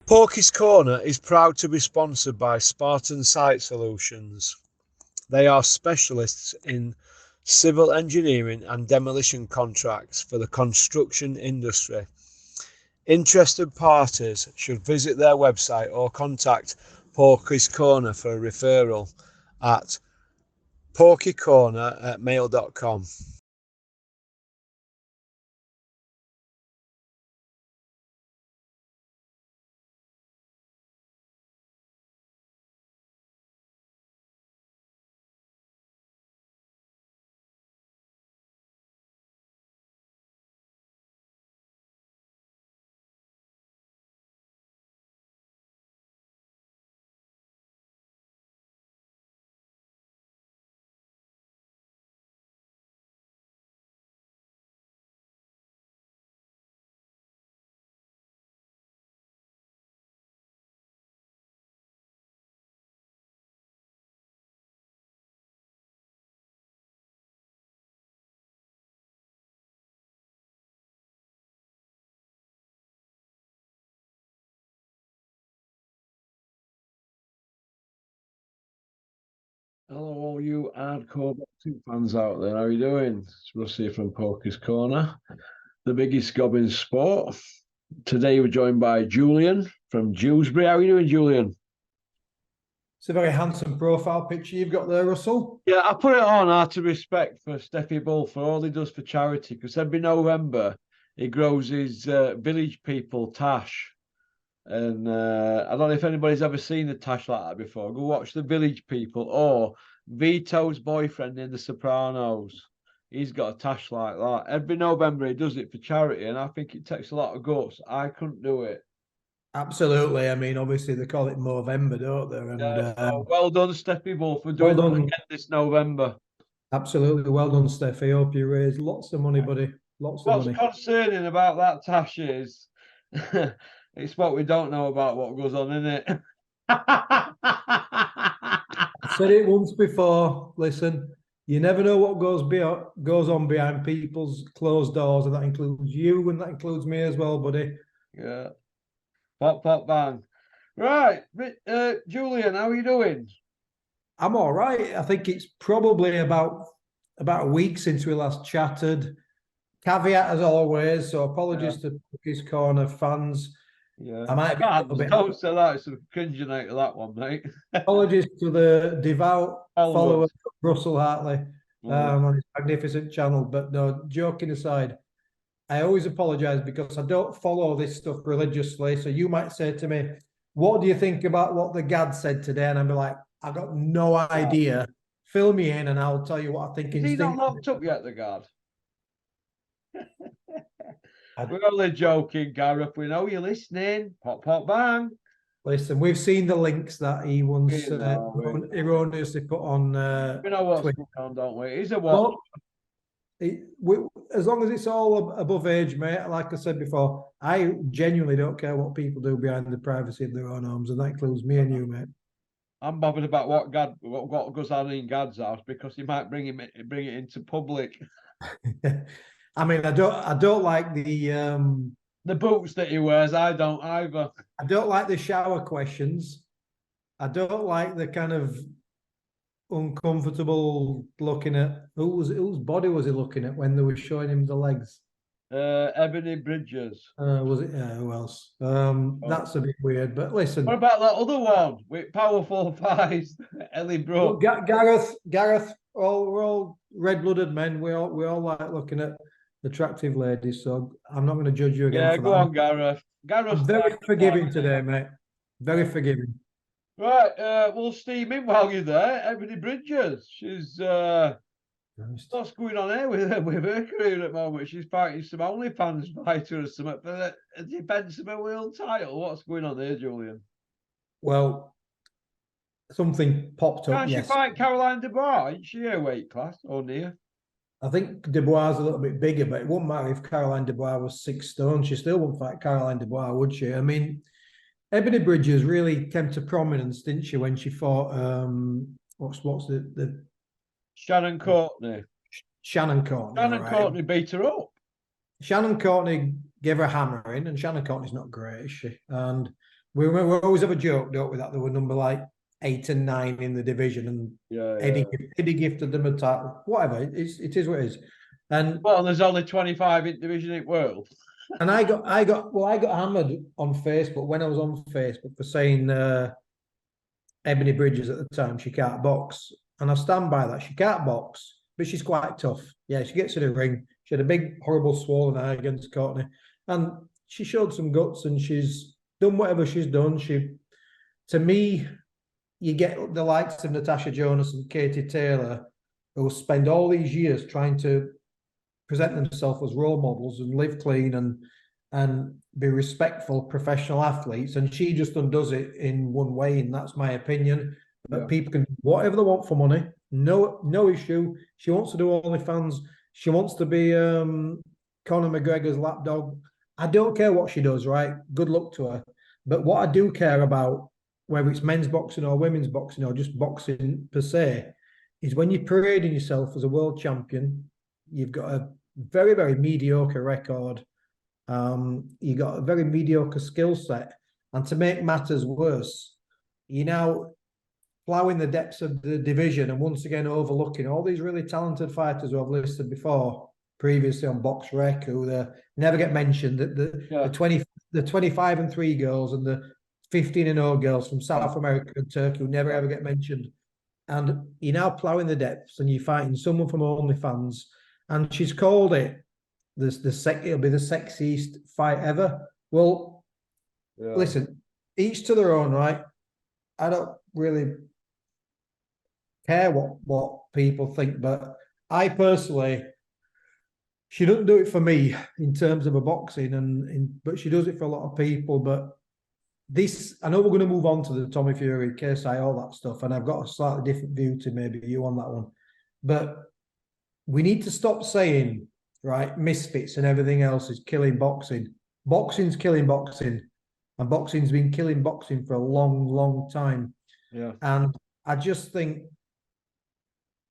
Porky's Corner is proud to be sponsored by Spartan Site Solutions. They are specialists in civil engineering and demolition contracts for the construction industry. Interested parties should visit their website or contact Porky's Corner for a referral at porkycorner@mail.com. Hello, all you hardcore boxing fans out there. How are you doing? It's Russ here from Porky's Corner, the biggest gob in sport. Today we're joined by Julian from Dewsbury. How are you doing, Julian? It's a very handsome profile picture you've got there, Russell. Yeah, I put it on out of respect for Steffi Bull for all he does for charity, because every November he grows his village people tash. And I don't know if anybody's ever seen a tash like that before. Go watch the village people or Vito's boyfriend in The Sopranos. He's got a tash like that. Every November he does it for charity, and I think it takes a lot of guts. I couldn't do it. Absolutely. I mean, obviously they call it Movember, don't they? And well done, Steffi Bull, for doing that again this November. Absolutely. Well done, Steph. I hope you raise lots of money, buddy. Lots of money. What's concerning about that tash is it's what we don't know about what goes on in it. I said it once before. Listen, you never know what goes on behind people's closed doors, and that includes you, and that includes me as well, buddy. Yeah. Pop, pop, bang. Right, Julian, how are you doing? I'm all right. I think it's probably about a week since we last chatted. Caveat as always, so apologies to Porky's Corner fans. Yeah, I might be a little bit. Don't say that. It's a cringing out of that one, mate. Apologies to the devout followers of Russell Hartley on his magnificent channel. But no, joking aside, I always apologise because I don't follow this stuff religiously. So you might say to me, "What do you think about what the Gad said today?" And I'll be like, "I've got no idea. Fill me in, and I'll tell you what I think." Is he not locked up yet, the Gad? We're only joking, Gareth. We know you're listening. Pop, pop, bang. Listen, we've seen the links that he once erroneously put on. We know what's going on, don't we? He's a watch. As long as it's all above age, mate, like I said before, I genuinely don't care what people do behind the privacy of their own homes, and that includes me and you, mate. I'm bothered about what goes on in Gad's house because he might bring it into public. I mean, I don't like the boots that he wears. I don't either. I don't like the shower questions. I don't like the kind of uncomfortable looking at whose body was he looking at when they were showing him the legs? Ebony Bridges. Was it? Who else? That's a bit weird. But listen, what about that other one with powerful thighs, Ellie Brooke? Well, Gareth. We're all red-blooded men. We all like looking at attractive ladies. So I'm not going to judge you again. Yeah, go on, Gareth. I'm very forgiving today, mate. Very forgiving. Right, we'll steam in while you're there. Ebony Bridges. She's what's going on here with her career at the moment? She's fighting some OnlyFans fighter or something for the defence of a world title. What's going on there, Julian? Well, something popped up. Can't she fight Caroline Dubois? Isn't she a weight class or near? I think Dubois is a little bit bigger, but it wouldn't matter if Caroline Dubois was 6 stone. She still wouldn't fight Caroline Dubois, would she? I mean, Ebony Bridges really came to prominence, didn't she, when she fought what's the Shannon Courtney. Shannon Courtney beat her up. Shannon Courtney gave her a hammering, and Shannon Courtney's not great, is she? And we always have a joke, don't we, that there were number like 8 and 9 in the division, and Eddie gifted them a title. Whatever, it is what it is. And well, there's only 25 in division in world. And I got hammered on Facebook when I was on Facebook for saying Ebony Bridges at the time she can't box, and I stand by that. She can't box, but she's quite tough. Yeah, she gets in the ring. She had a big, horrible swollen eye against Courtney, and she showed some guts, and she's done whatever she's done. To me, you get the likes of Natasha Jonas and Katie Taylor, who spend all these years trying to present themselves as role models and live clean and be respectful professional athletes, and she just undoes it in one way, and that's my opinion. But people can do whatever they want for money, no issue. She wants to do OnlyFans, she wants to be Conor McGregor's lapdog. I don't care what she does, right? Good luck to her. But what I do care about, whether it's men's boxing or women's boxing or just boxing per se, is when you're parading yourself as a world champion, you've got a very, very mediocre record. You got a very mediocre skill set. And to make matters worse, you're now ploughing the depths of the division and once again overlooking all these really talented fighters who I've listed before, previously on Box Rec, who never get mentioned. The 25 and 3 girls and the 15 and 0 girls from South America and Turkey who never ever get mentioned. And you're now ploughing the depths and you're fighting someone from OnlyFans. And she's called it it'll be the sexiest fight ever. Well, listen, each to their own, right? I don't really care what people think, but I personally, she doesn't do it for me in terms of a boxing, but she does it for a lot of people. But this, I know we're going to move on to the Tommy Fury, KSI, all that stuff, and I've got a slightly different view to maybe you on that one. But we need to stop saying, right, misfits and everything else is killing boxing. Boxing's killing boxing, and boxing's been killing boxing for a long, long time. Yeah. And I just think,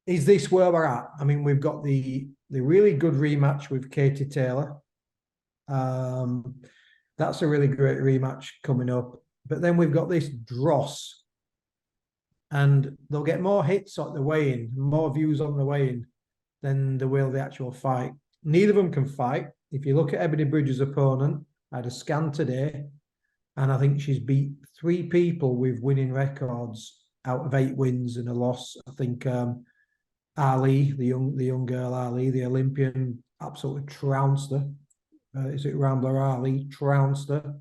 is this where we're at? I mean, we've got the really good rematch with Katie Taylor. That's a really great rematch coming up. But then we've got this dross, and they'll get more hits at the weigh-in, more views on the weigh-in than they will the actual fight. Neither of them can fight. If you look at Ebony Bridges' opponent, I had a scan today, and I think she's beat 3 people with winning records out of 8 wins and a loss. I think Ali, the young girl Ali, the Olympian, absolutely trounced her. Is it Rambler Ali? Trounced her.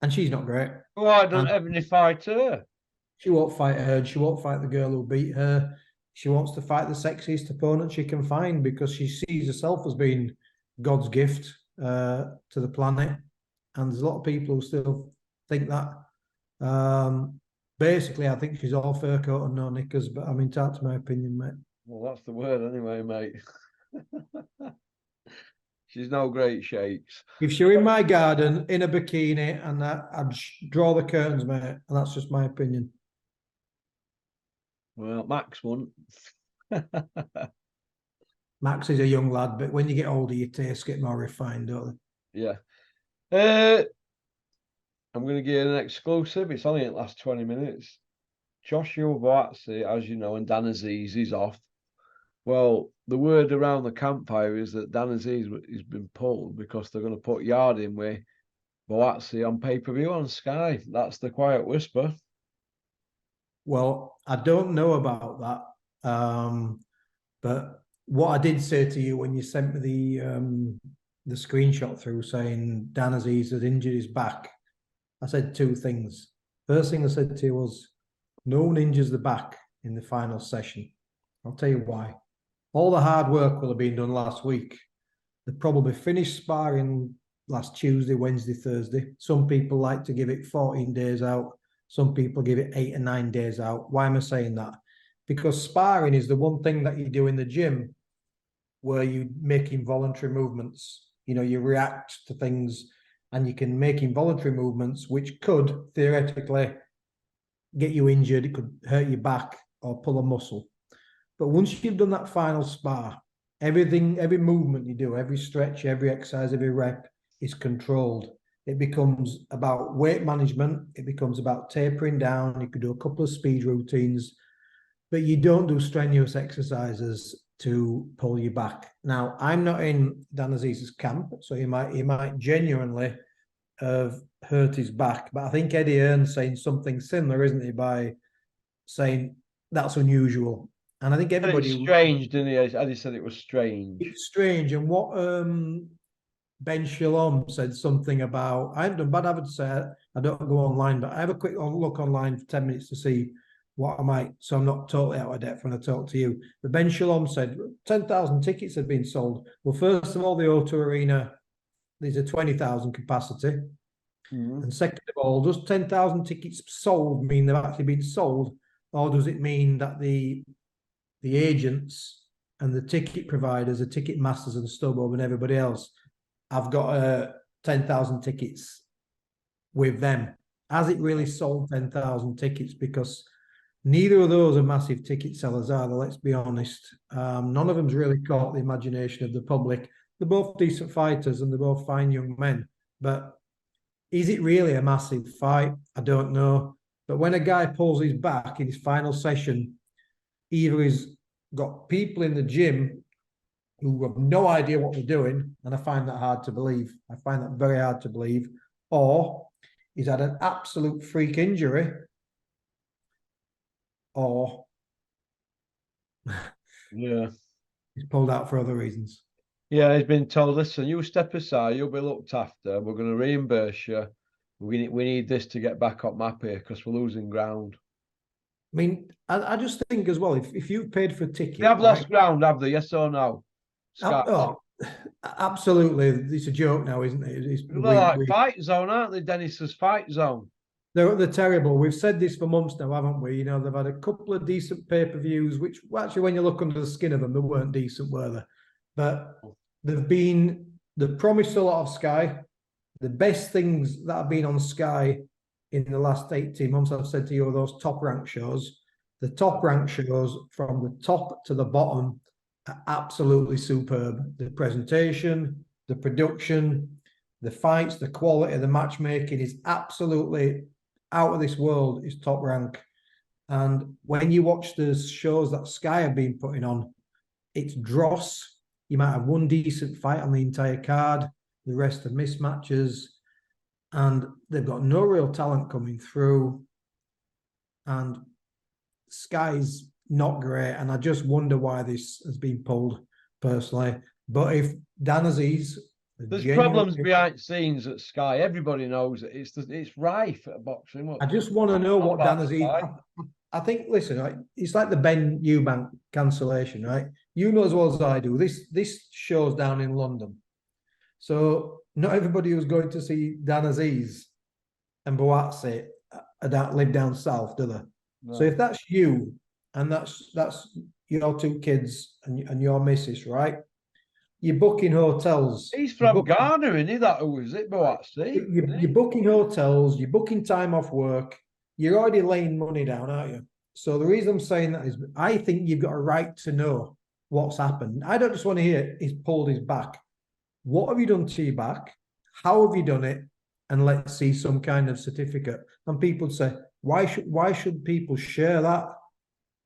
And she's not great. Why don't Ebony fight her? She won't fight her. She won't fight the girl who beat her. She wants to fight the sexiest opponent she can find because she sees herself as being God's gift to the planet. And there's a lot of people who still think that. Basically, I think she's all fur coat and no knickers, but I'm entitled to my opinion, mate. Well, that's the word anyway, mate. She's no great shakes. If she were in my garden in a bikini, and I'd draw the curtains, mate, and that's just my opinion. Well, Max won't. Max is a young lad, but when you get older, your tastes get more refined, don't they? Yeah. I'm going to give an exclusive. It's only in the last 20 minutes. Joshua Boazzi, as you know, and Dan Aziz is off. Well, the word around the campfire is that Dan Aziz has been pulled because they're going to put Yard in with Boazzi on pay-per-view on Sky. That's the quiet whisper. Well, I don't know about that. But what I did say to you when you sent me the screenshot through saying Dan Aziz had injured his back, I said 2 things. First thing I said to you was, no one injures the back in the final session. I'll tell you why. All the hard work will have been done last week. They probably finished sparring last Tuesday, Wednesday, Thursday. Some people like to give it 14 days out. Some people give it 8 and 9 days out. Why am I saying that? Because sparring is the one thing that you do in the gym where you make involuntary movements. You know, you react to things and you can make involuntary movements, which could theoretically get you injured. It could hurt your back or pull a muscle. But once you've done that final spar, everything, every movement you do, every stretch, every exercise, every rep is controlled. it becomes about weight management. It becomes about tapering down. You could do a couple of speed routines, but you don't do strenuous exercises to pull you back. Now, I'm not in Dan Aziz's camp, so he might genuinely have hurt his back. But I think Eddie Hearn's saying something similar, isn't he, by saying that's unusual. And I think everybody... It's strange, didn't he? Eddie said it was strange. It's strange. And what Ben Shalom said something about, I haven't done bad, I would say, I don't go online, but I have a quick look online for 10 minutes to see what I might, so I'm not totally out of depth when I talk to you. But Ben Shalom said 10,000 tickets have been sold. Well, first of all, the O2 Arena, there's a 20,000 capacity. Mm-hmm. And second of all, does 10,000 tickets sold mean they've actually been sold? Or does it mean that the agents and the ticket providers, the ticket masters and StubHub and everybody else have got 10,000 tickets with them? Has it really sold 10,000 tickets? Because neither of those are massive ticket sellers either, let's be honest. None of them's really caught the imagination of the public. They're both decent fighters and they're both fine young men. But is it really a massive fight? I don't know. But when a guy pulls his back in his final session, either he's got people in the gym who have no idea what they're doing, and I find that hard to believe. I find that very hard to believe. Or he's had an absolute freak injury, or yeah, he's pulled out for other reasons. Yeah, he's been told, listen, you step aside, you'll be looked after. We're going to reimburse you. We need this to get back up map here because we're losing ground. I mean, I just think as well, if you've paid for a ticket... They have lost ground, have they? Yes or no? Oh, absolutely. It's a joke now, isn't it? They're like fight zone, aren't they? Dennis's fight zone. They're terrible. We've said this for months now, haven't we? You know, they've had a couple of decent pay-per-views, which actually, when you look under the skin of them, they weren't decent, were they? But they've promised a lot of Sky. The best things that have been on Sky in the last 18 months, I've said to you, are those top-ranked shows. The top-ranked shows, from the top to the bottom, are absolutely superb. The presentation, the production, the fights, the quality of the matchmaking is absolutely out of this world. Is top rank. And when you watch the shows that Sky have been putting on, it's dross. You might have one decent fight on the entire card, the rest are mismatches, and they've got no real talent coming through. And Sky's not great, and I just wonder why this has been pulled personally. But if Dan Aziz... There's problems behind scenes at Sky. Everybody knows it. It's rife at boxing. I just want to know what Dan Aziz... I think, listen, it's like the Ben Eubank cancellation, right? You know as well as I do, this show's down in London. So not everybody who's going to see Dan Aziz and Boatse live down south, do they? No. So if that's you, and that's your two kids and your missus, right? You're booking hotels. He's from Ghana, isn't he? That who is it, Boatse? You're booking hotels, you're booking time off work, you're already laying money down, aren't you? So the reason I'm saying that is I think you've got a right to know what's happened. I don't just want to hear he's pulled his back. What have you done to your back? How have you done it? And let's see some kind of certificate. And people say, why should people share that?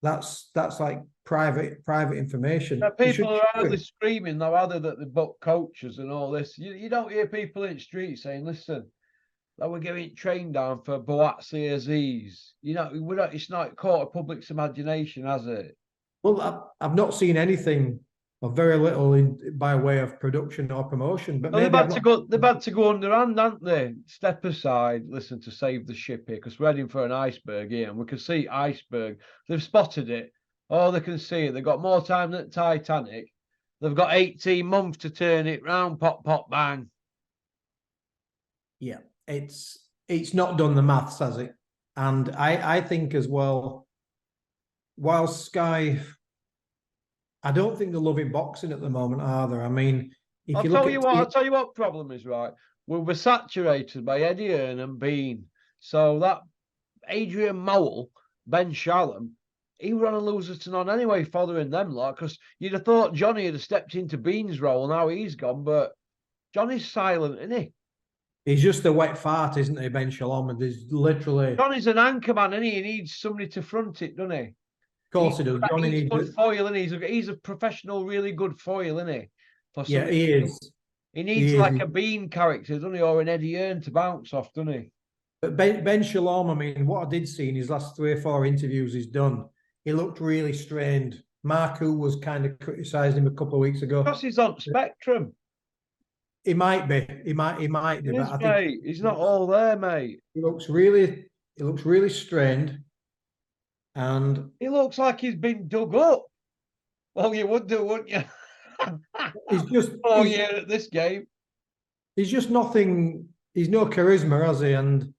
That's like private information. Now, people are hardly screaming though, are they, that they book coaches and all this. You don't hear people in the street saying, listen, that we're getting trained down for Boatse Aziz. You know, it's not caught the public's imagination, has it? Well, I've not seen anything, or very little, by way of production or promotion. But they've had to go underhand, haven't they? Step aside, listen, to save the ship here, because we're heading for an iceberg here, and we can see iceberg. They've spotted it. Oh, they can see it. They've got more time than Titanic. They've got 18 months to turn it round. Pop, pop, bang. Yeah, it's not done the maths, has it? And I think as well, while Sky, I don't think they're loving boxing at the moment, are there? I mean, I'll tell you what problem is, right? We're saturated by Eddie Hearn and Bean. So that Adrian Mowell, Ben Shalom, he were on a loser's to none anyway, following them lot, because you'd have thought Johnny had stepped into Bean's role, now he's gone, but Johnny's silent, isn't he? He's just a wet fart, isn't he, Ben Shalom? And there's literally. Johnny's an anchor man, and he needs somebody to front it, doesn't he? Of course he does. Johnny he's needs good foil, and he's a professional, really good foil, isn't he? Yeah, he is. He needs like a Bean character, doesn't he, or an Eddie Earn to bounce off, doesn't he? But Ben Shalom, I mean, what I did see in his last 3 or 4 interviews he's done, he looked really strained. Mark, who was kind of criticising him a couple of weeks ago, because he's on spectrum. He might be. He might be. But I think he's not all there, mate. He looks really strained, and he looks like he's been dug up. Well, you would do, wouldn't you? He's just 4 years at this game. He's just nothing. He's no charisma, has he? And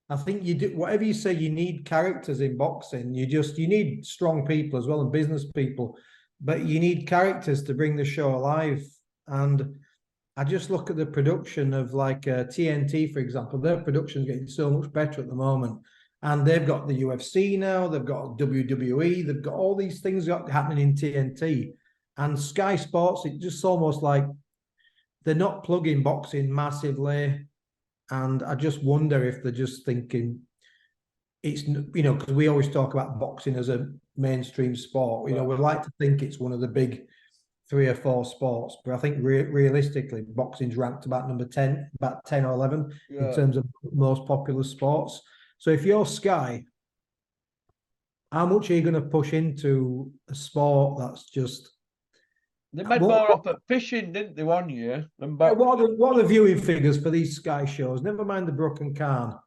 I think you do whatever you say. You need characters in boxing. You need strong people as well and business people, but you need characters to bring the show alive. And I just look at the production of like TNT, for example. Their production's getting so much better at the moment. And they've got the UFC now. They've got WWE. They've got all these things happening in TNT. And Sky Sports, it's just almost like they're not plugging boxing massively. And I just wonder if they're just thinking it's, because we always talk about boxing as a mainstream sport. We like to think it's one of the big 3 or 4 sports, but I think realistically, boxing's ranked about number 10, about 10 or 11 in terms of most popular sports. So if you're Sky, how much are you going to push into a sport that's just... They made more off at fishing, didn't they, 1 year? What are the viewing figures for these Sky shows? Never mind the Broken Khan.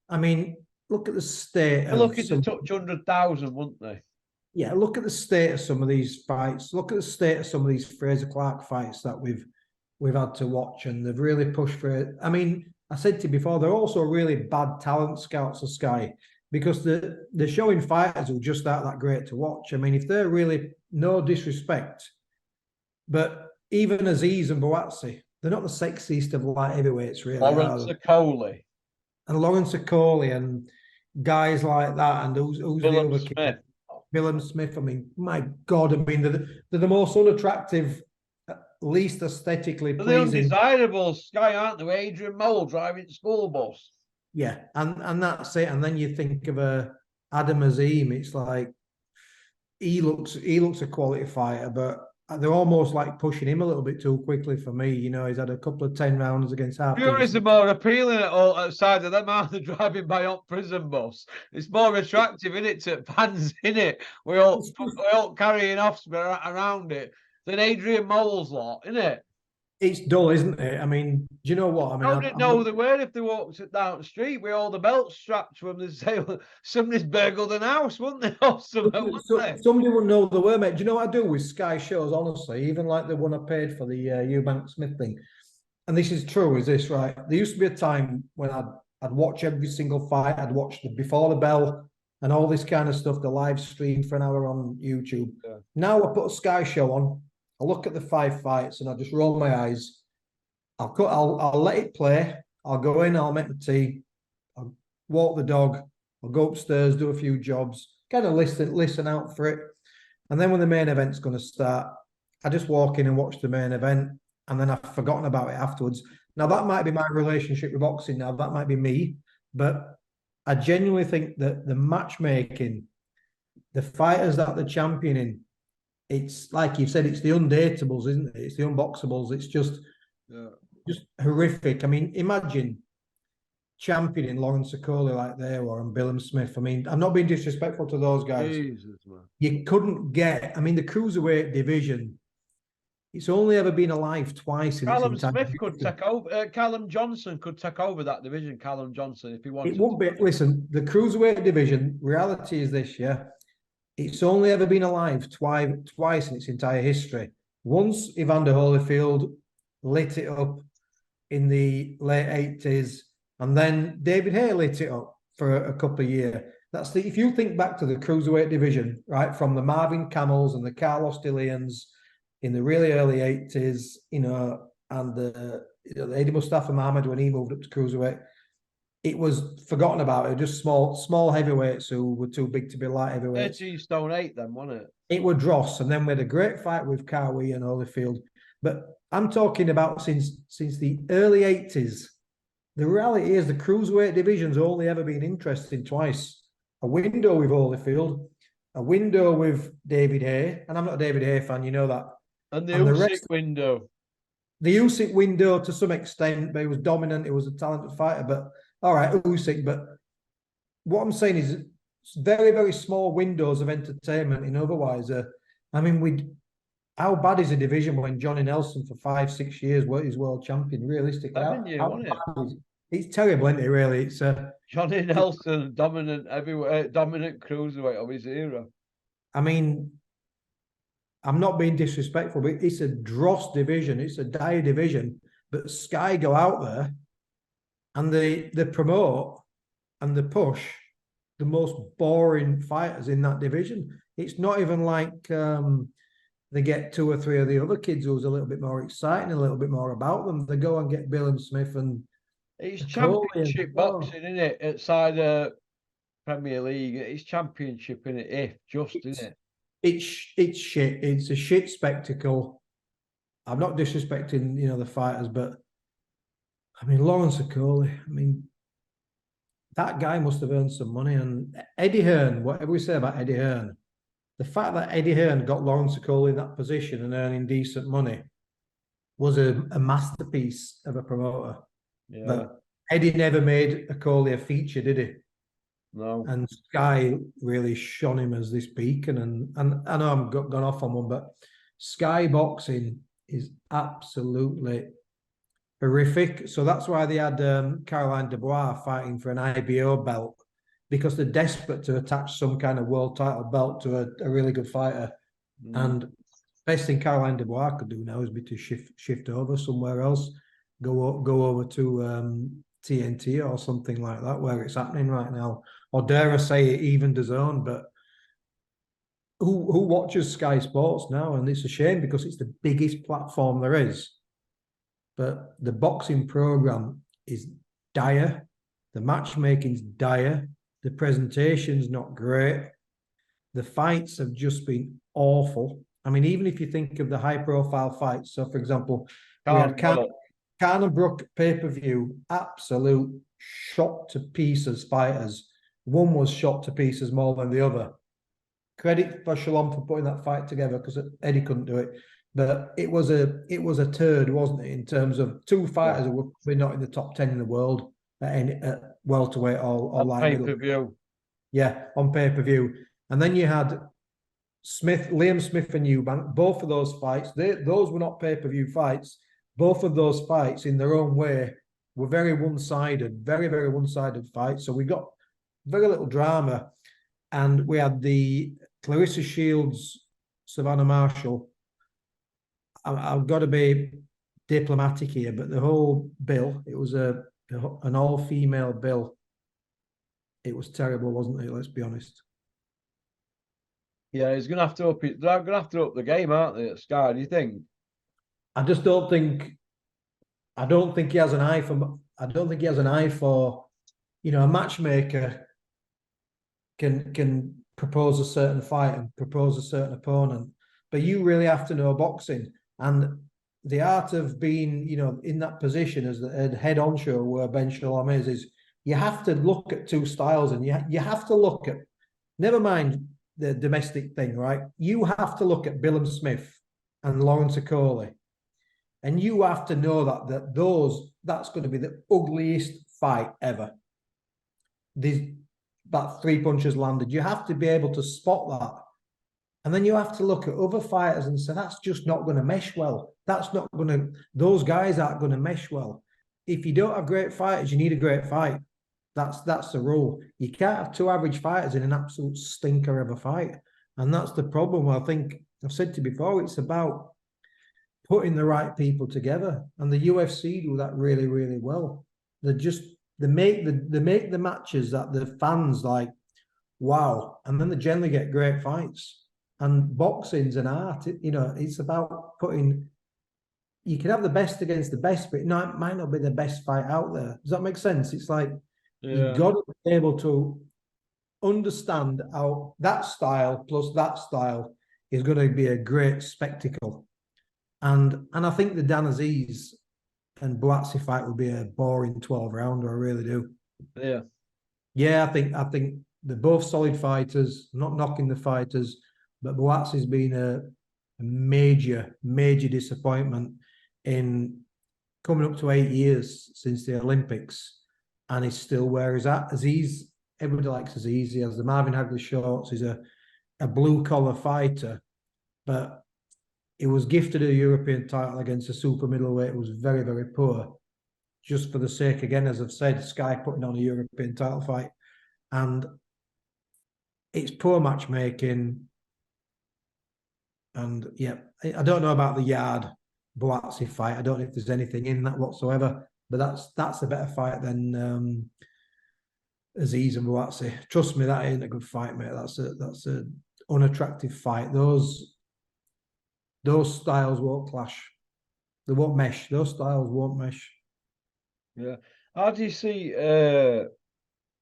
I mean, look at the state. They're looking to touch 100,000, wouldn't they? Yeah, look at the state of some of these fights. Look at the state of some of these Fraser Clark fights that we've had to watch, and they've really pushed for it. I mean, I said to you before, they're also really bad talent scouts of Sky, because they're showing fighters who just aren't that great to watch. I mean, if they're really, no disrespect, but even Aziz and Boazzi, they're not the sexiest of light heavyweights, really. Lawrence Okoli. And Lawrence Okoli and guys like that. And who's the other kid? Willem Smith. I mean, my God, I mean, they're the most unattractive, least aesthetically pleasing. They're undesirable, Sky, aren't they? Adrian Mole driving the school bus. Yeah, and that's it. And then you think of Adam Azim. It's like he looks a quality fighter, but they're almost like pushing him a little bit too quickly for me. He's had a couple of 10 rounds against half. Fury's are more appealing outside of them, aren't they? Driving by on prison bus. It's more attractive, isn't it, to fans, isn't it? We're all carrying off around it than Adrian Mole's lot, isn't it? It's dull, isn't it? I mean, do you know what? I mean, I didn't know they were if they walked down the street with all the belts strapped to them. They'd say, well, somebody's burgled an house, wouldn't they? Or somebody wouldn't know they were, mate. Do you know what I do with Sky shows, honestly? Even like the one I paid for the Eubank Smith thing. And this is true, is this right? There used to be a time when I'd watch every single fight. I'd watch Before the Bell and all this kind of stuff, the live stream for an hour on YouTube. Yeah. Now I put a Sky show on. I look at the 5 fights and I just roll my eyes. I'll let it play. I'll go in, I'll make the tea, I'll walk the dog, I'll go upstairs, do a few jobs, kind of listen out for it. And then when the main event's going to start, I just walk in and watch the main event, and then I've forgotten about it afterwards. Now, that might be my relationship with boxing now, that might be me, but I genuinely think that the matchmaking, the fighters that they're championing, it's like you've said, it's the undateables, isn't it? It's the unboxables. It's just horrific. I mean, imagine championing Lawrence Okoli like they were and Willem Smith. I mean, I'm not being disrespectful to those guys. Jesus, man. You couldn't get, I mean, the cruiserweight division, it's only ever been alive twice. Callum Smith could take over. Callum Johnson could take over that division, Callum Johnson, if he wanted. It won't be. Listen, the cruiserweight division, reality is this, yeah? It's only ever been alive twice in its entire history. Once Evander Holyfield lit it up in the late 80s, and then David Hay lit it up for a couple of years. If you think back to the cruiserweight division, right, from the Marvin Camels and the Carlos Dillians in the really early 80s, and the Eddie Mustafa Muhammad when he moved up to cruiserweight, it was forgotten about. It was just small heavyweights who were too big to be light heavyweights. 13 stone 8 then, wasn't it? It was dross, and then we had a great fight with Cowie and Holyfield. But I'm talking about since the early 80s, the reality is the cruiserweight division's only ever been interesting twice. A window with Holyfield, a window with David Hay, and I'm not a David Hay fan, you know that. And the And the Usyk rest, window. the Usyk window to some extent, but he was dominant. He was a talented fighter. But all right, Usyk. But what I'm saying is, very, very small windows of entertainment. In otherwise, I mean, how bad is a division when Johnny Nelson for 5-6 years is world champion? Realistically, 7 years, wasn't it? It's terrible, isn't it? Really, it's Johnny Nelson, dominant everywhere, dominant cruiserweight of his era. I mean, I'm not being disrespectful, but it's a dross division. It's a dire division. But Sky go out there and they promote and they push the most boring fighters in that division. It's not even like they get 2 or 3 of the other kids who's a little bit more exciting, a little bit more about them. They go and get Bill and Smith and it's championship boxing, isn't it? Outside the Premier League, it's championship in it. If just isn't it? It's shit. It's a shit spectacle. I'm not disrespecting, the fighters, but I mean Lawrence Okoli. I mean, that guy must have earned some money. And Eddie Hearn, whatever we say about Eddie Hearn, the fact that Eddie Hearn got Lawrence Okoli in that position and earning decent money was a masterpiece of a promoter. Yeah. But Eddie never made Okoli a feature, did he? No. And Sky really shone him as this beacon. And I know I'm gone off on one, but Sky Boxing is absolutely horrific. So that's why they had Caroline Dubois fighting for an IBO belt, because they're desperate to attach some kind of world title belt to a really good fighter. And best thing Caroline Dubois could do now is be to shift over somewhere else, go over to TNT or something like that, where it's happening right now. Or dare I say it, even DAZN. But who watches Sky Sports now? And it's a shame because it's the biggest platform there is. But the boxing program is dire. The matchmaking's dire. The presentation's not great. The fights have just been awful. I mean, even if you think of the high-profile fights, so for example, we had Khan and Brook pay-per-view, absolute shot to pieces fighters. One was shot to pieces more than the other. Credit for Shalom for putting that fight together, because Eddie couldn't do it. But it was a turd, wasn't it? In terms of 2 fighters who were probably not in the top 10 in the world at welterweight or light pay-per-view. Yeah, on pay-per-view. And then you had Liam Smith and Eubank. Both of those fights, those were not pay-per-view fights. Both of those fights, in their own way, were very one-sided, very, very one-sided fights. So we got very little drama. And we had the Clarissa Shields, Savannah Marshall. I've got to be diplomatic here, but the whole bill, it was an all-female bill. It was terrible, wasn't it? Let's be honest. Yeah, he's going to have to up it. They're going to have to up the game, aren't they, at Sky? Do you think? I just don't think. I don't think he has an eye for. I don't think he has an eye for. A matchmaker can propose a certain fight and propose a certain opponent, but you really have to know boxing. And the art of being, in that position as the head honcho where Ben Shalom is you have to look at 2 styles, and you have to look at, never mind the domestic thing, right? You have to look at Bill and Smith and Lawrence Okoli, and you have to know that's going to be the ugliest fight ever. That 3 punches landed. You have to be able to spot that. And then you have to look at other fighters and say, that's just not going to mesh well. Those guys aren't going to mesh well. If you don't have great fighters, you need a great fight. That's the rule. You can't have 2 average fighters in an absolute stinker of a fight. And that's the problem. I think I've said to you before, it's about putting the right people together. And the UFC do that really, really well. They make the matches that the fans like, wow. And then they generally get great fights. And boxing's an art. It's about putting. You can have the best against the best, but it might not be the best fight out there. Does that make sense? It's like you've got to be able to understand how that style plus that style is going to be a great spectacle. And I think the Dan Aziz and Buatsi fight would be a boring 12 rounder. I really do. Yeah. Yeah, I think they're both solid fighters. I'm not knocking the fighters, but Buatsi's been a major disappointment in coming up to 8 years since the Olympics, and he's still where he's at. Aziz, everybody likes Aziz. He has the Marvin Hagler shorts. He's a blue collar fighter, but he was gifted a European title against a super middleweight. It was very, very poor. Just for the sake, again, as I've said, Sky putting on a European title fight. And it's poor matchmaking. And yeah, I don't know about the Yard Buatsi fight. I don't know if there's anything in that whatsoever. But that's a better fight than Aziz and Buatsi. Trust me, that ain't a good fight, mate. That's a unattractive fight. Those styles won't clash. They won't mesh. Those styles won't mesh. Yeah. How do you see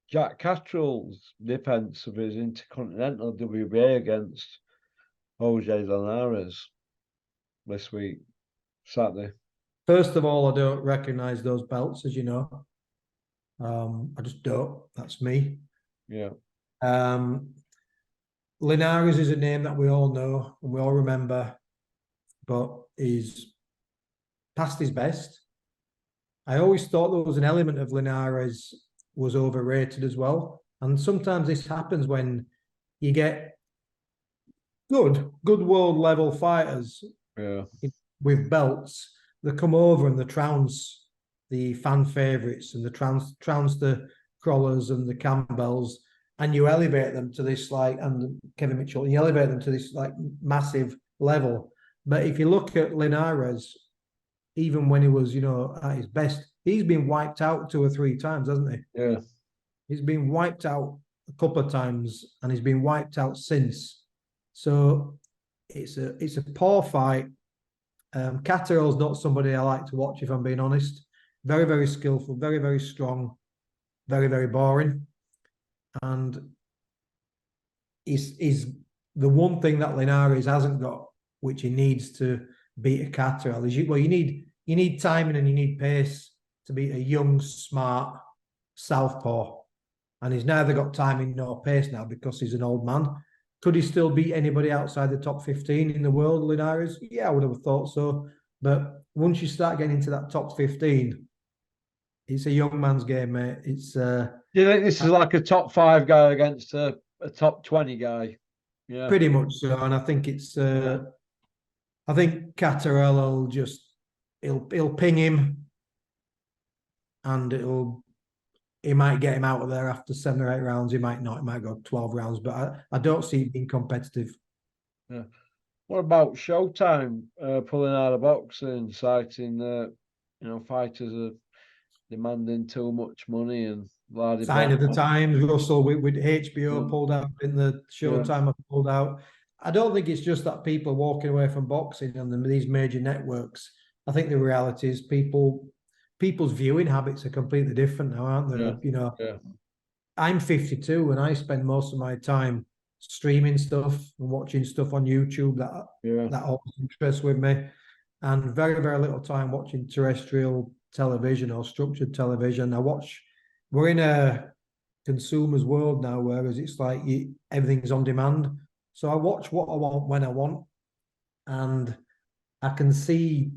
Jack Catterall's defence of his Intercontinental WBA against Jose Linares this week, Saturday? First of all, I don't recognise those belts, as you know. I just don't. That's me. Yeah. Linares is a name that we all know and we all remember, but he's past his best. I always thought there was an element of Linares was overrated as well. And sometimes this happens when you get good world level fighters with belts that come over and they trounce the fan favourites and the trounce the Crawlers and the Campbells, and you elevate them to this and Kevin Mitchell, you elevate them to this massive level. But if you look at Linares, even when he was, at his best, he's been wiped out 2 or 3 times, hasn't he? Yeah. He's been wiped out a couple of times, and he's been wiped out since. So it's a poor fight. Catterall's not somebody I like to watch, if I'm being honest. Very, very skillful, very, very strong, very, very boring. And is the one thing that Linares hasn't got, which he needs to beat a Catterall, is you need timing and you need pace to beat a young, smart southpaw. And he's neither got timing nor pace now because he's an old man. Could he still beat anybody outside the top 15 in the world, Linares? Yeah, I would have thought so. But once you start getting into that top 15, it's a young man's game, mate. It's Do you think this is like a top 5 guy against a top 20 guy? Yeah. Pretty much so. And I think it's I think Catterall will just he'll ping him and he might get him out of there after 7 or 8 rounds. He might not. He might go 12 rounds. But I don't see it being competitive. Yeah. What about Showtime pulling out of boxing, citing fighters are demanding too much money and Sign of the times, Russell, with HBO pulled out in the Showtime have pulled out. I don't think it's just that people are walking away from boxing and these major networks. I think the reality is people's viewing habits are completely different now, aren't they? I'm 52 and I spend most of my time streaming stuff and watching stuff on YouTube that always interests with me, and very, very little time watching terrestrial television or structured television. We're in a consumer's world now, whereas it's like everything's on demand. So I watch what I want when I want, and I can see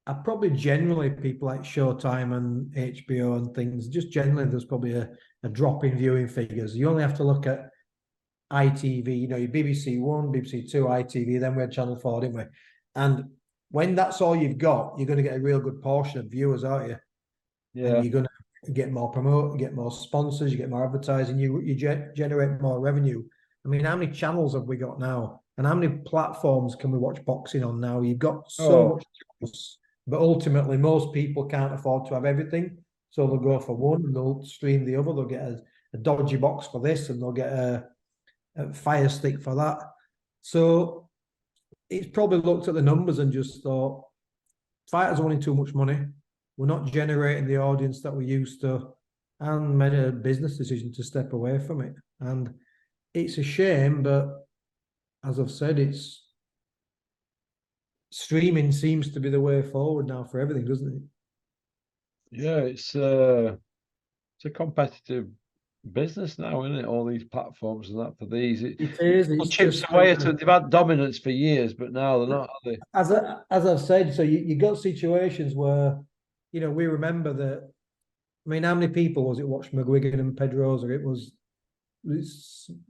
I probably generally people like Showtime and HBO and things, just generally there's probably a drop in viewing figures. You only have to look at ITV, your BBC One, BBC Two, ITV, then we had Channel 4, didn't we? And when that's all you've got, you're going to get a real good portion of viewers, aren't you? Yeah. And you're going to get more promote, you get more sponsors, you get more advertising, you generate more revenue. I mean, how many channels have we got now? And how many platforms can we watch boxing on now? You've got so much choice, but ultimately most people can't afford to have everything. So they'll go for one and they'll stream the other. They'll get a dodgy box for this and they'll get a Fire Stick for that. So it's probably looked at the numbers and just thought, fighters are wanting too much money. We're not generating the audience that we used to, and made a business decision to step away from it. And it's a shame, but as I've said, streaming seems to be the way forward now for everything, doesn't it? Yeah, it's a competitive business now, isn't it? All these platforms and that for these. It is. It's Chips just away at it. They've had dominance for years, but now they're not, are they? as I've said. So you got situations where, we remember that. I mean, how many people was it watched McGuigan and Pedrosa?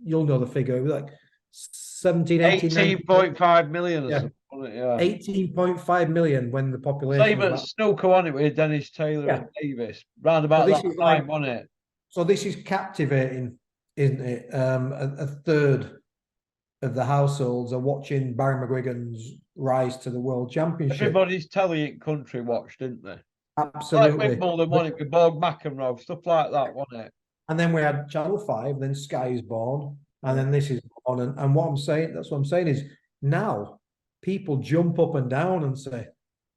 You'll know the figure. It was like 17, 18, 18.5 million or yeah, something, wasn't it? Yeah. 18.5 million when the population Same was at about. snooker, wasn't it, with Dennis Taylor Yeah. and Davis? Round So about this that is time, like, wasn't it? so this is captivating, isn't it? A third of the households are watching Barry McGuigan's rise to the World Championship. Everybody's telly in country watched, didn't they? Like Absolutely. Wimbledon, wasn't it? With Borg McEnroe, stuff like that, wasn't it? And then we had Channel 5, then Sky is born, and then this is born. And what I'm saying, that's what I'm saying is now people jump up and down and say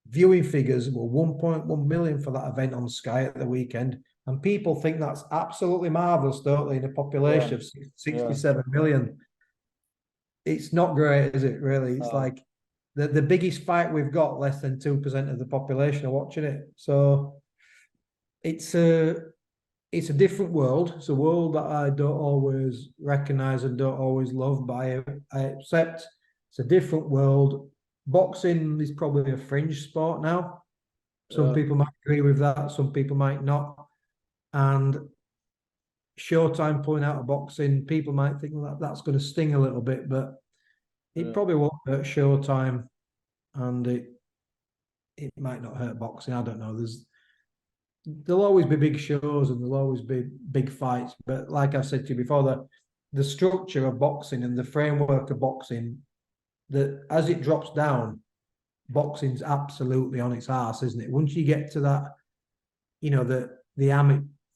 viewing figures were 1.1 million for that event on Sky at the weekend. And people think that's absolutely marvelous, don't they, in a population of 67 million. It's not great, is it, really? It's like the biggest fight we've got, less than 2% of the population are watching it. So it's a different world. It's a world that I don't always recognize and don't always love, but I accept it's a different world. Boxing is probably a fringe sport now. Some people might agree with that, some people might not. And Showtime pulling out of boxing, people might think that that's going to sting a little bit, but it probably won't hurt Showtime, and it might not hurt boxing. I don't know. There'll always be big shows and there'll always be big fights, but like I've said to you before, the structure of boxing and the framework of boxing, that as it drops down, boxing's absolutely on its arse, isn't it? Once you get to that,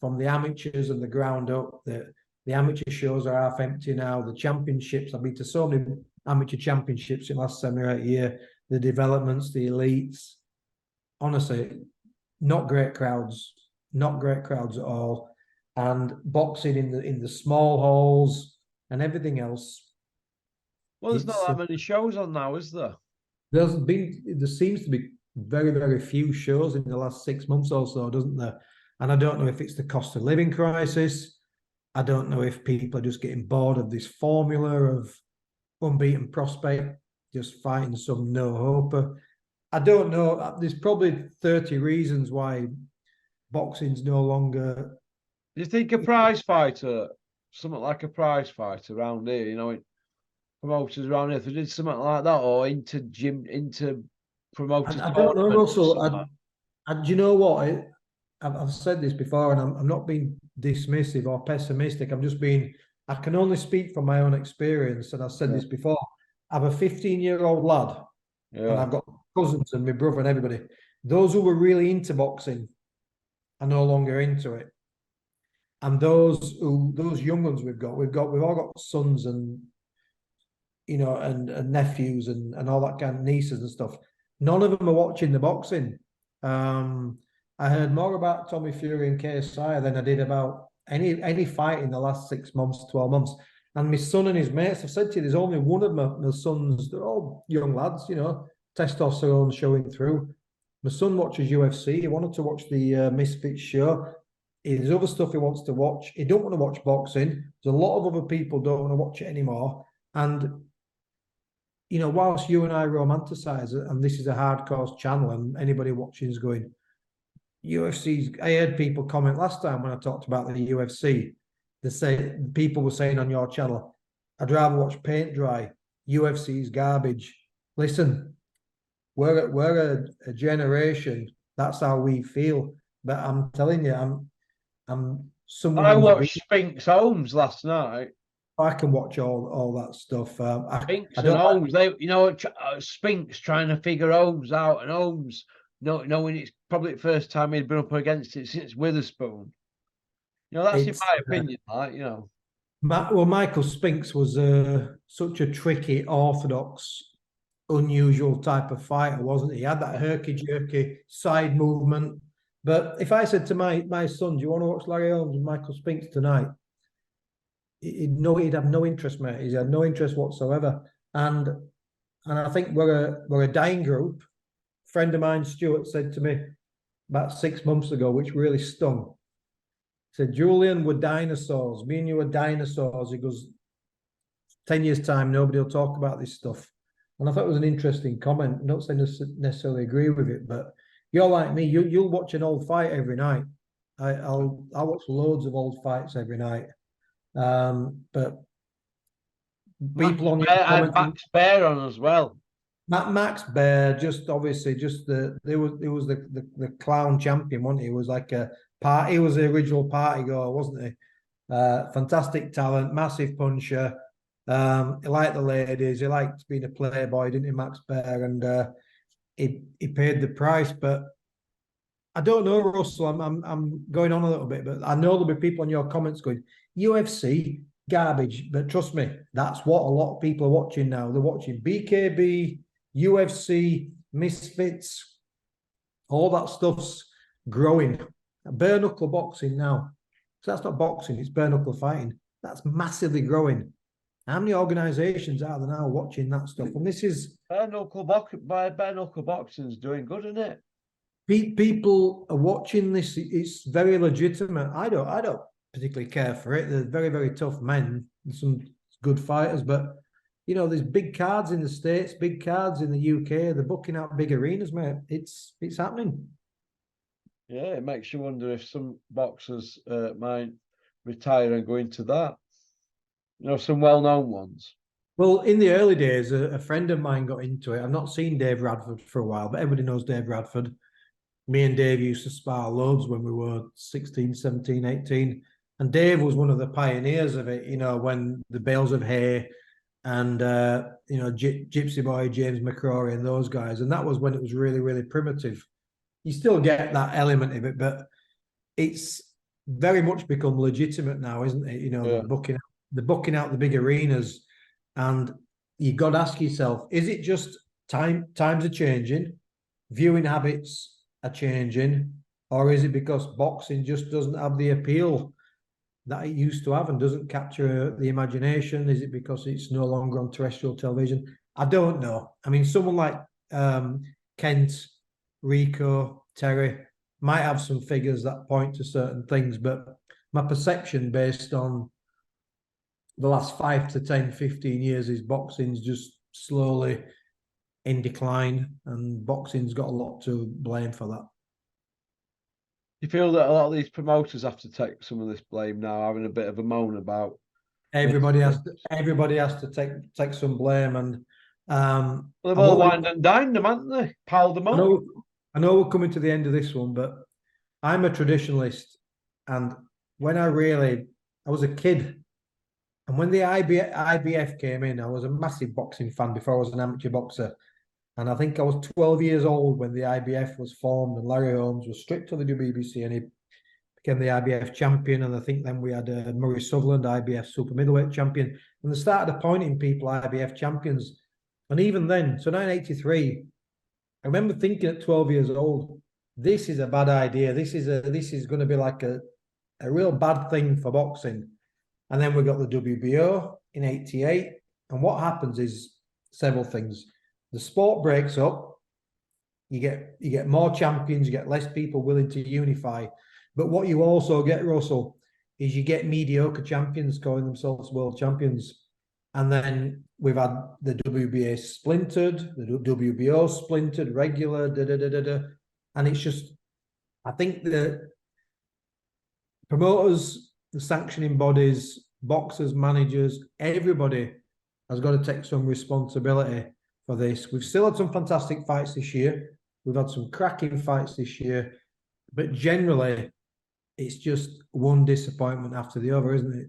from the amateurs and the ground up, the amateur shows are half empty now. The championships, I've been to so many amateur championships in the last 7 or 8 years. The developments, the elites, honestly, not great crowds at all. And boxing in the small halls and everything else. Well, there's not that many shows on now, is there? There seems to be very, very few shows in the last 6 months or so, doesn't there? And I don't know if it's the cost of living crisis. I don't know if people are just getting bored of this formula of unbeaten prospect, just fighting some no-hoper. I don't know. There's probably 30 reasons why boxing's no longer. Do you think a prize fighter, something like a prize fighter around here, promoters around here, if they did something like that, or into promoters? I don't know, Russell. Do you know what? I've said this before, and I'm not being dismissive or pessimistic. I can only speak from my own experience, and I've said this before. I'm a 15-year-old lad, and I've got cousins and my brother and everybody. Those who were really into boxing are no longer into it. And those young ones we've all got sons and and nephews and all that kind of nieces and stuff. None of them are watching the boxing. I heard more about Tommy Fury and KSI than I did about any fight in the last 6 months, 12 months. And my son and his mates, I've said to you, there's only one of my sons, they're all young lads, testosterone showing through. My son watches UFC. He wanted to watch the Misfits show. There's other stuff he wants to watch. He don't want to watch boxing. There's a lot of other people don't want to watch it anymore. And whilst you and I romanticize it, and this is a hardcore channel, and anybody watching is going, UFC's. I heard people comment last time when I talked about the UFC. People were saying on your channel, I'd rather watch paint dry. UFC's garbage. Listen, we're a generation. That's how we feel. But I'm telling you, I'm someone. I watched Spinks Holmes last night. I can watch all that stuff. Spinks and Holmes, Spinks trying to figure Holmes out, and Holmes knowing it's probably the first time he'd been up against it since Witherspoon. That's in my opinion, Well, Michael Spinks was such a tricky, orthodox, unusual type of fighter, wasn't he? He had that herky-jerky side movement. But if I said to my son, do you want to watch Larry Holmes and Michael Spinks tonight? He'd have no interest, mate. He'd have no interest whatsoever. And I think we're a dying group. A friend of mine, Stuart, said to me, about 6 months ago, which really stung. He said, Julian, we're dinosaurs. Me and you are dinosaurs. He goes, 10 years' time, nobody will talk about this stuff. And I thought it was an interesting comment. I'm not saying necessarily agree with it, but you're like me. You'll watch an old fight every night. I'll watch loads of old fights every night. But people on your comments, Max Bear on as well. Max Bear, just obviously, just there was the clown champion, wasn't he? He was like a part. He was the original party goer, wasn't he? Fantastic talent, massive puncher. He liked the ladies. He liked being a playboy, didn't he, Max Bear? And he paid the price. But I don't know, Russell. I'm going on a little bit, but I know there'll be people in your comments going, UFC garbage. But trust me, that's what a lot of people are watching now. They're watching BKB, UFC, Misfits. All that stuff's growing. Bare knuckle boxing now. So that's not boxing, it's bare knuckle fighting. That's massively growing. How many organizations are there now watching that stuff? And this is bare knuckle boxing is doing good, isn't it? People are watching this. It's very legitimate. I don't particularly care for it. They're very, very tough men, some good fighters, but you know, there's big cards in the States, big cards in the UK. They're booking out big arenas, mate. It's happening. Yeah, it makes you wonder if some boxers might retire and go into that. You know, some well-known ones. Well, in the early days, a friend of mine got into it. I've not seen Dave Radford for a while, but everybody knows Dave Radford. Me and Dave used to spar loads when we were 16, 17, 18. And Dave was one of the pioneers of it, you know, when the Bales of Hay and, you know, Gypsy Boy, James McCrory and those guys. And that was when it was really, really primitive. You still get that element of it, but it's very much become legitimate now, isn't it? You know, Yeah. they're booking out the big arenas, and you got to ask yourself, is it just times are changing, viewing habits are changing, or is it because boxing just doesn't have the appeal that it used to have and doesn't capture the imagination? Is it because it's no longer on terrestrial television? I don't know. I mean, someone like Kent, Rico, Terry might have some figures that point to certain things, but my perception based on the last 5 to 10, 15 years is boxing's just slowly in decline, and boxing's got a lot to blame for that. You feel that a lot of these promoters have to take some of this blame now, having a bit of a moan about everybody has to take some blame, and well, they've all wined and dined them, haven't they? Piled them up. I know we're coming to the end of this one, but I'm a traditionalist, and when I was a kid, and when the IBF came in, I was a massive boxing fan before I was an amateur boxer. And I think I was 12 years old when the IBF was formed, and Larry Holmes was stripped to the WBC and he became the IBF champion. And I think then we had Murray Sutherland, IBF super middleweight champion. And they started appointing people IBF champions. And even then, so 1983, I remember thinking at 12 years old, this is a bad idea. This is going to be like a real bad thing for boxing. And then we got the WBO in 88. And what happens is several things. The sport breaks up. You get more champions. You get less people willing to unify. But what you also get, Russell, is you get mediocre champions calling themselves world champions. And then we've had the WBA splintered, the WBO splintered, regular, and it's just, I think the promoters, the sanctioning bodies, boxers, managers, everybody has got to take some responsibility for this. We've still had some fantastic fights this year. We've had some cracking fights this year, but generally it's just one disappointment after the other, isn't it?